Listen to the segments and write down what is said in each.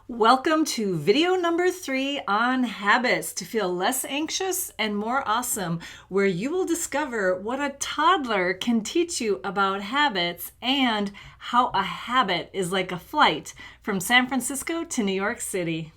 Welcome to video number 3 on habits to feel less anxious and more awesome, where you will discover what a toddler can teach you about habits and how a habit is like a flight from San Francisco to New York City.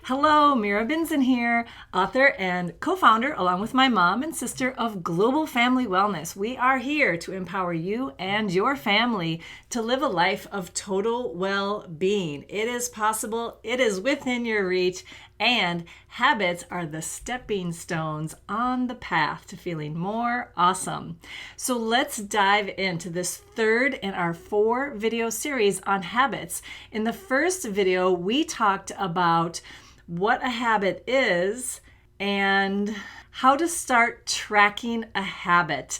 Hello, Mira Binzen here, author and co-founder, along with my mom and sister, of Global Family Wellness. We are here to empower you and your family to live a life of total well-being. It is possible, it is within your reach, and habits are the stepping stones on the path to feeling more awesome. So let's dive into this third in our 4-video series on habits. In the first video, we talked about what a habit is and how to start tracking a habit.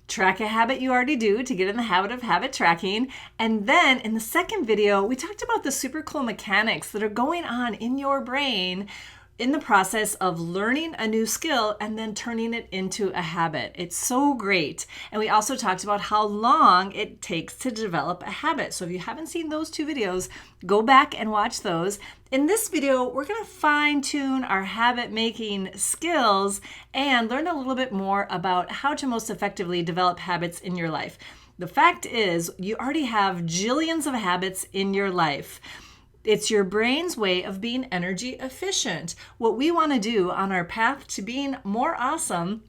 Track a habit you already do to get in the habit of habit tracking. And then in the second video, we talked about the super cool mechanics that are going on in your brain in the process of learning a new skill and then turning it into a habit. It's so great. And we also talked about how long it takes to develop a habit. So if you haven't seen those 2 videos, go back and watch those. In this video, we're going to fine-tune our habit-making skills and learn a little bit more about how to most effectively develop habits in your life. The fact is, you already have jillions of habits in your life. It's your brain's way of being energy efficient. What we want to do on our path to being more awesome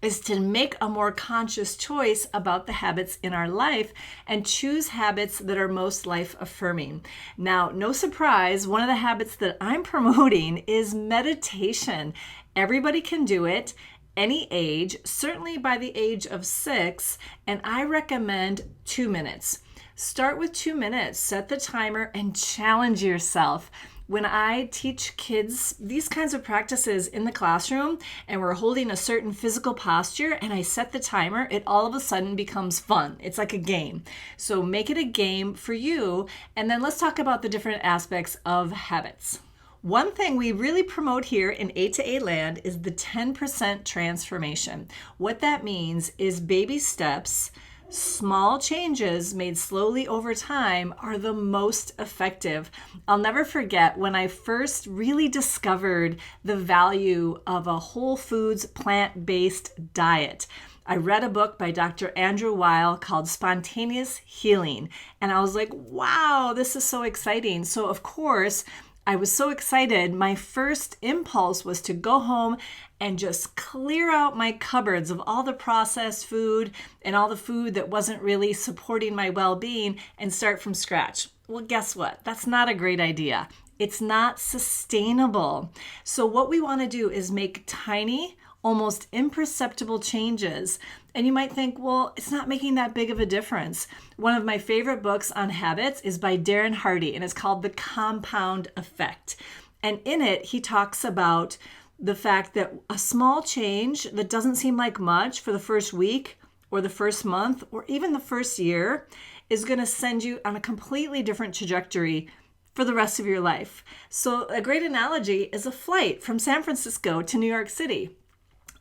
is to make a more conscious choice about the habits in our life and choose habits that are most life affirming. Now, no surprise, one of the habits that I'm promoting is meditation. Everybody can do it, any age, certainly by the age of 6, and I recommend 2 minutes. Start with 2 minutes, set the timer, and challenge yourself. When I teach kids these kinds of practices in the classroom and we're holding a certain physical posture and I set the timer, it all of a sudden becomes fun. It's like a game. So make it a game for you, and then let's talk about the different aspects of habits. One thing we really promote here in A to A land is the 10% transformation. What that means is baby steps. Small changes made slowly over time are the most effective. I'll never forget when I first really discovered the value of a whole foods, plant-based diet. I read a book by Dr. Andrew Weil called Spontaneous Healing, and I was like, wow, this is so exciting. So of course, I was so excited. My first impulse was to go home and just clear out my cupboards of all the processed food and all the food that wasn't really supporting my well-being and start from scratch. Well, guess what? That's not a great idea. It's not sustainable. So what we want to do is make tiny, almost imperceptible changes. And you might think, well, it's not making that big of a difference. One of my favorite books on habits is by Darren Hardy, and it's called The Compound Effect. And in it, he talks about the fact that a small change that doesn't seem like much for the first week or the first month or even the first year is going to send you on a completely different trajectory for the rest of your life. So a great analogy is a flight from San Francisco to New York City.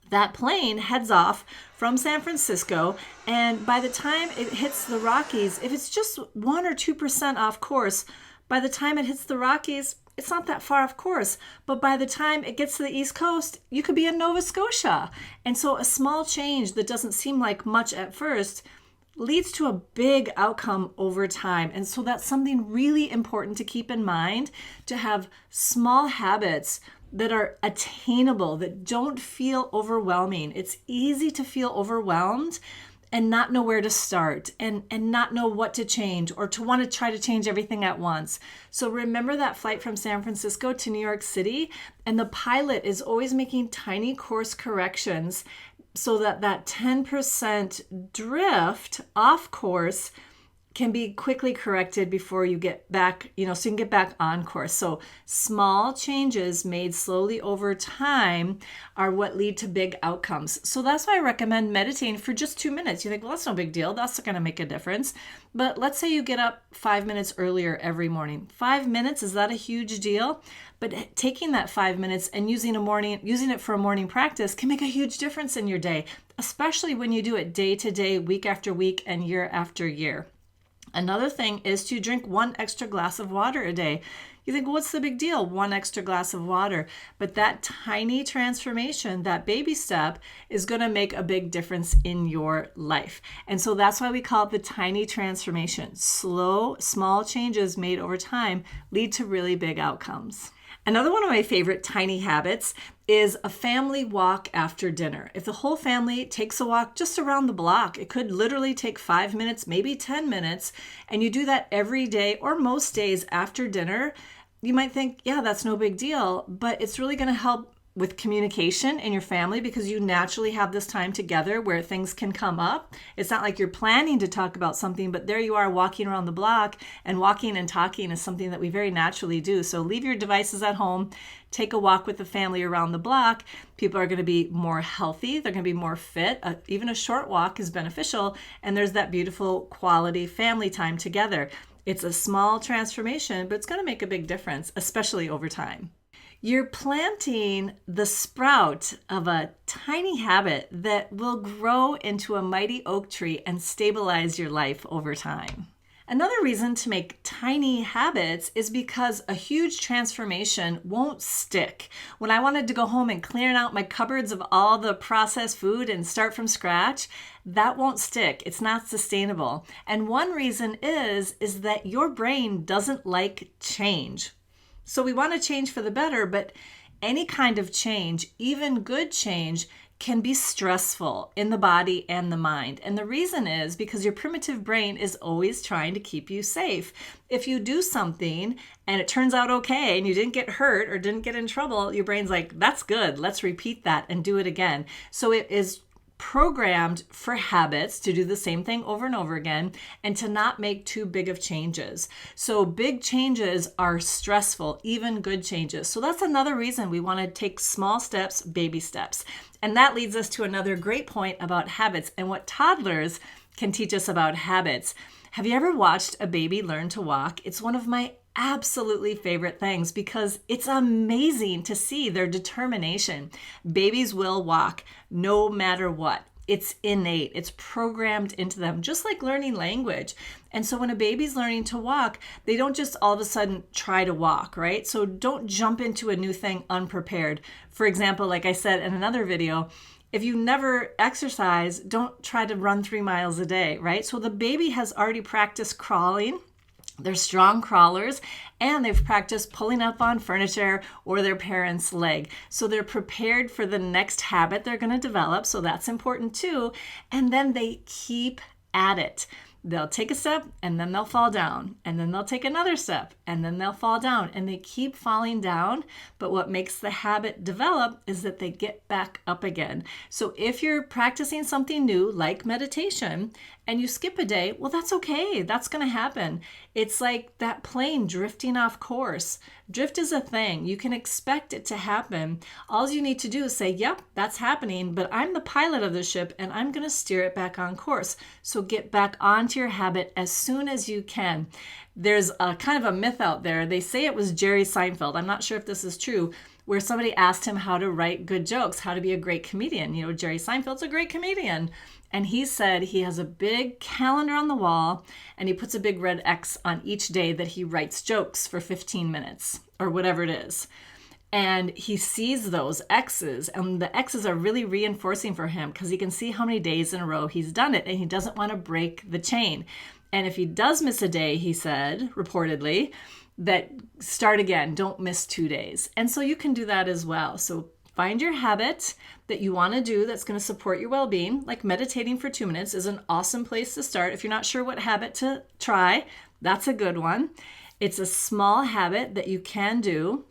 That plane heads off from San Francisco, and by the time it hits the Rockies, if it's just 1 or 2% off course, by the time it hits the Rockies, it's not that far off course. But by the time it gets to the East Coast, you could be in Nova Scotia. And so a small change that doesn't seem like much at first leads to a big outcome over time. And so that's something really important to keep in mind, to have small habits that are attainable, that don't feel overwhelming. It's easy to feel overwhelmed and not know where to start and not know what to change or to want to try to change everything at once. So remember that flight from San Francisco to New York City, and the pilot is always making tiny course corrections so that that 10% drift off course can be quickly corrected before you get back, so you can get back on course. So small changes made slowly over time are what lead to big outcomes. So that's why I recommend meditating for just 2 minutes. You think, well, that's no big deal. That's not going to make a difference. But let's say you get up 5 minutes earlier every morning. 5 minutes, is that a huge deal? But taking that 5 minutes and using it for a morning practice can make a huge difference in your day, especially when you do it day to day, week after week, and year after year. Another thing is to drink 1 extra glass of water a day. You think, well, what's the big deal? 1 extra glass of water. But that tiny transformation, that baby step, is going to make a big difference in your life. And so that's why we call it the tiny transformation. Slow, small changes made over time lead to really big outcomes. Another one of my favorite tiny habits is a family walk after dinner. If the whole family takes a walk just around the block, it could literally take 5 minutes, maybe 10 minutes, and you do that every day or most days after dinner, you might think, yeah, that's no big deal, but it's really going to help with communication in your family because you naturally have this time together where things can come up. It's not like you're planning to talk about something, but there you are walking around the block, and walking and talking is something that we very naturally do. So leave your devices at home, take a walk with the family around the block. People are going to be more healthy. They're going to be more fit. Even a short walk is beneficial. And there's that beautiful quality family time together. It's a small transformation, but it's going to make a big difference, especially over time. You're planting the sprout of a tiny habit that will grow into a mighty oak tree and stabilize your life over time. Another reason to make tiny habits is because a huge transformation won't stick. When I wanted to go home and clear out my cupboards of all the processed food and start from scratch, that won't stick. It's not sustainable. And one reason is that your brain doesn't like change. So we want to change for the better, but any kind of change, even good change, can be stressful in the body and the mind. And the reason is because your primitive brain is always trying to keep you safe. If you do something and it turns out okay and you didn't get hurt or didn't get in trouble, your brain's like, that's good. Let's repeat that and do it again. So it is programmed for habits to do the same thing over and over again and to not make too big of changes. So big changes are stressful, even good changes. So that's another reason we want to take small steps, baby steps. And that leads us to another great point about habits and what toddlers can teach us about habits. Have you ever watched a baby learn to walk? It's one of my absolutely favorite things because it's amazing to see their determination. Babies will walk no matter what. It's innate. It's programmed into them, just like learning language. And so when a baby's learning to walk, they don't just all of a sudden try to walk, right? So don't jump into a new thing unprepared. For example, like I said in another video, if you never exercise, don't try to run 3 miles a day, right? So the baby has already practiced crawling. They're strong crawlers, and they've practiced pulling up on furniture or their parents' leg. So they're prepared for the next habit they're going to develop. So that's important too. And then they keep at it. They'll take a step and then they'll fall down, and then they'll take another step and then they'll fall down, and they keep falling down. But what makes the habit develop is that they get back up again. So if you're practicing something new like meditation and you skip a day, well, that's okay. That's going to happen. It's like that plane drifting off course. Drift is a thing. You can expect it to happen. All you need to do is say, yep, that's happening, but I'm the pilot of the ship and I'm going to steer it back on course. So get back onto your habit as soon as you can. There's a kind of a myth out there. They say it was Jerry Seinfeld. I'm not sure if this is true, where somebody asked him how to write good jokes, how to be a great comedian. You know, Jerry Seinfeld's a great comedian. And he said he has a big calendar on the wall and he puts a big red X on each day that he writes jokes for 15 minutes or whatever it is. And he sees those X's, and the X's are really reinforcing for him because he can see how many days in a row he's done it, and he doesn't want to break the chain. And if he does miss a day, he said, reportedly, that start again, don't miss 2 days. And so you can do that as well. So find your habit that you want to do that's going to support your well-being. Like meditating for 2 minutes is an awesome place to start. If you're not sure what habit to try, that's a good one. It's a small habit that you can do.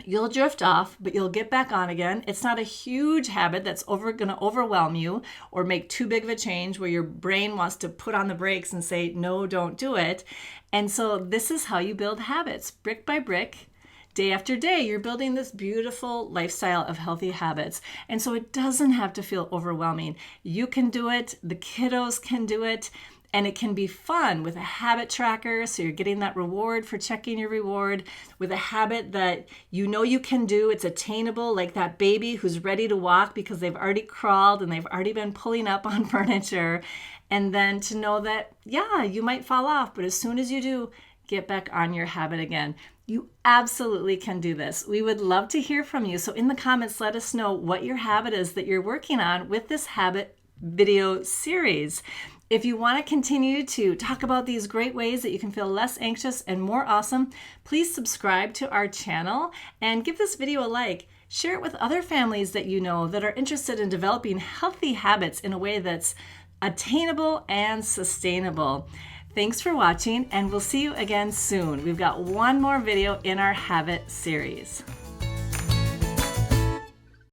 You'll drift off, but you'll get back on again. It's not a huge habit that's going to overwhelm you or make too big of a change where your brain wants to put on the brakes and say, no, don't do it. And so this is how you build habits, brick by brick. Day after day, you're building this beautiful lifestyle of healthy habits. And so it doesn't have to feel overwhelming. You can do it. The kiddos can do it. And it can be fun with a habit tracker, so you're getting that reward for checking your reward, with a habit that you know you can do. It's attainable, like that baby who's ready to walk because they've already crawled and they've already been pulling up on furniture. And then to know that, yeah, you might fall off, but as soon as you do, get back on your habit again. You absolutely can do this. We would love to hear from you. So in the comments, let us know what your habit is that you're working on with this habit video series. If you want to continue to talk about these great ways that you can feel less anxious and more awesome, please subscribe to our channel and give this video a like. Share it with other families that you know that are interested in developing healthy habits in a way that's attainable and sustainable. Thanks for watching, and we'll see you again soon. We've got one more video in our habit series.